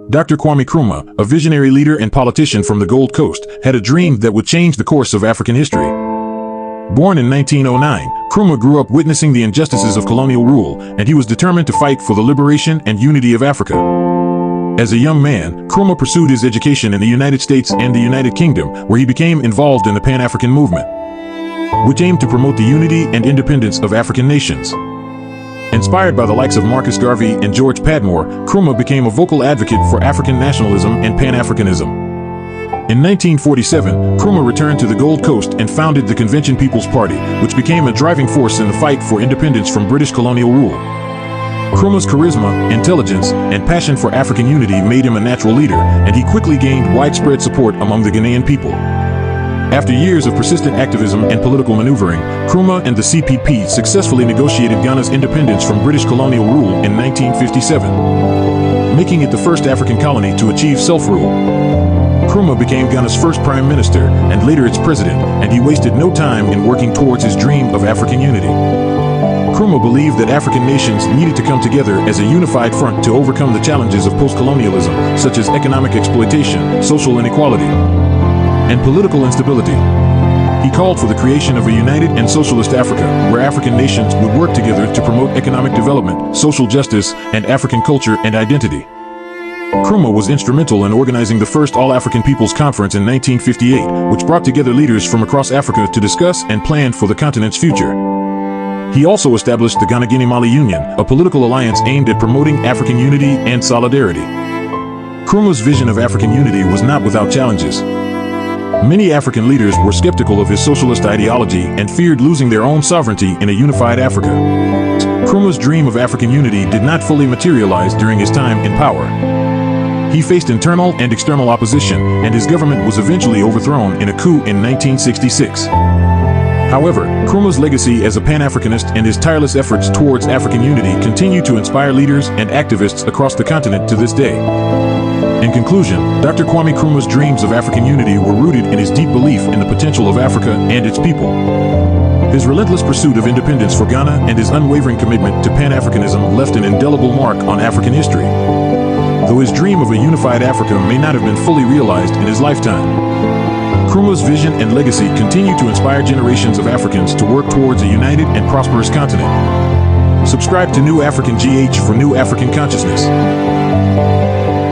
Dr. Kwame Nkrumah, a visionary leader and politician from the Gold Coast, had a dream that would change the course of African history. Born in 1909, Nkrumah grew up witnessing the injustices of colonial rule, and he was determined to fight for the liberation and unity of Africa. As a young man, Nkrumah pursued his education in the United States and the United Kingdom, where he became involved in the Pan-African movement, which aimed to promote the unity and independence of African nations. Inspired by the likes of Marcus Garvey and George Padmore, Nkrumah became a vocal advocate for African nationalism and Pan-Africanism. In 1947, Nkrumah returned to the Gold Coast and founded the Convention People's Party, which became a driving force in the fight for independence from British colonial rule. Nkrumah's charisma, intelligence, and passion for African unity made him a natural leader, and he quickly gained widespread support among the Ghanaian people. After years of persistent activism and political maneuvering, Nkrumah and the CPP successfully negotiated Ghana's independence from British colonial rule in 1957, making it the first African colony to achieve self-rule. Nkrumah became Ghana's first prime minister and later its president, and he wasted no time in working towards his dream of African unity. Nkrumah believed that African nations needed to come together as a unified front to overcome the challenges of post-colonialism, such as economic exploitation, social inequality, and political instability. He called for the creation of a united and socialist Africa, where African nations would work together to promote economic development, social justice, and African culture and identity. Nkrumah was instrumental in organizing the first All-African Peoples Conference in 1958, which brought together leaders from across Africa to discuss and plan for the continent's future. He also established the Ghana-Guinea-Mali Union, a political alliance aimed at promoting African unity and solidarity. Nkrumah's vision of African unity was not without challenges. Many African leaders were skeptical of his socialist ideology and feared losing their own sovereignty in a unified Africa. Nkrumah's dream of African unity did not fully materialize during his time in power. He faced internal and external opposition, and his government was eventually overthrown in a coup in 1966. However, Nkrumah's legacy as a Pan-Africanist and his tireless efforts towards African unity continue to inspire leaders and activists across the continent to this day. In conclusion, Dr. Kwame Nkrumah's dreams of African unity were rooted in his deep belief in the potential of Africa and its people. His relentless pursuit of independence for Ghana and his unwavering commitment to Pan-Africanism left an indelible mark on African history. Though his dream of a unified Africa may not have been fully realized in his lifetime, Nkrumah's vision and legacy continue to inspire generations of Africans to work towards a united and prosperous continent. Subscribe to New African GH for new African consciousness.